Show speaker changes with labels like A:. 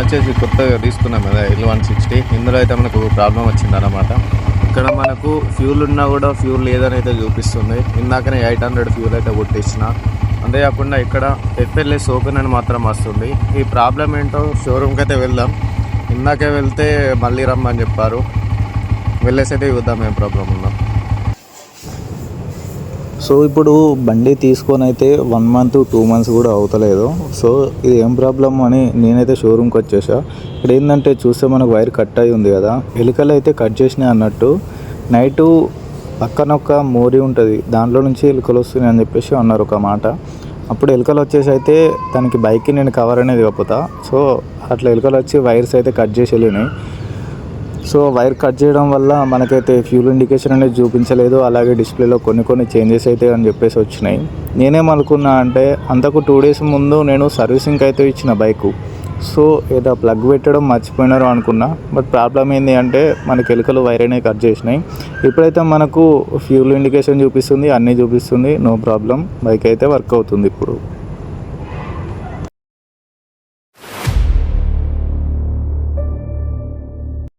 A: వచ్చేసి కొత్తగా తీసుకున్నాం కదా L160. ఇందులో అయితే మనకు ప్రాబ్లం వచ్చిందన్నమాట. ఇక్కడ మనకు ఫ్యూల్ ఉన్నా కూడా ఫ్యూల్ లేదని అయితే చూపిస్తుంది. ఇందాకనే 800 ఫ్యూల్ అయితే కొట్టించిన. అంతేకాకుండా ఇక్కడ FLS ఓపెన్ అని మాత్రం వస్తుంది. ఈ ప్రాబ్లం ఏంటో షోరూమ్కి అయితే వెళ్దాం. ఇందాకే వెళ్తే మళ్ళీ రమ్మని చెప్పారు. వెళ్ళేసి అయితే చూద్దాం ఏం ప్రాబ్లం ఉందో.
B: సో ఇప్పుడు బండి తీసుకొని అయితే 1 month 2 months కూడా అవుతలేదు. సో ఇది ఏం ప్రాబ్లం అని నేనైతే షోరూమ్కి వచ్చేసా. ఇక్కడ ఏంటంటే చూస్తే మనకు వైర్ కట్ అయి ఉంది కదా, ఎలుకలు అయితే కట్ చేసినాయి అన్నట్టు. నైటు పక్కన ఒక మోరీ ఉంటుంది, దాంట్లో నుంచి ఎలుకలు వస్తున్నాయి అని చెప్పేసి అన్నారు ఒక మాట. అప్పుడు ఎలుకలు వచ్చేసి అయితే దానికి బైక్కి నేను కవర్ అనేది కప్పుతా. సో అట్లా ఎలుకలు వచ్చి వైర్స్ అయితే కట్ చేసి వెళ్ళినాయి. సో వైర్ కట్ చేయడం వల్ల మనకైతే ఫ్యూల్ ఇండికేషన్ అనేది చూపించలేదు. అలాగే డిస్ప్లేలో కొన్ని చేంజెస్ అయితే అని చెప్పేసి వచ్చినాయి. నేనేమనుకున్నా అంటే అంతకు 2 days ముందు నేను సర్వీసింగ్కి అయితే ఇచ్చిన బైకు. సో ఏదో ప్లగ్ పెట్టడం మర్చిపోయినారు అనుకున్నా. బట్ ప్రాబ్లం ఏంటి అంటే మనకి ఎలుకలు వైర్ అనేది కట్ చేసినాయి. ఇప్పుడైతే మనకు ఫ్యూల్ ఇండికేషన్ చూపిస్తుంది, అన్నీ చూపిస్తుంది, నో ప్రాబ్లం. బైక్ అయితే వర్క్ అవుతుంది ఇప్పుడు.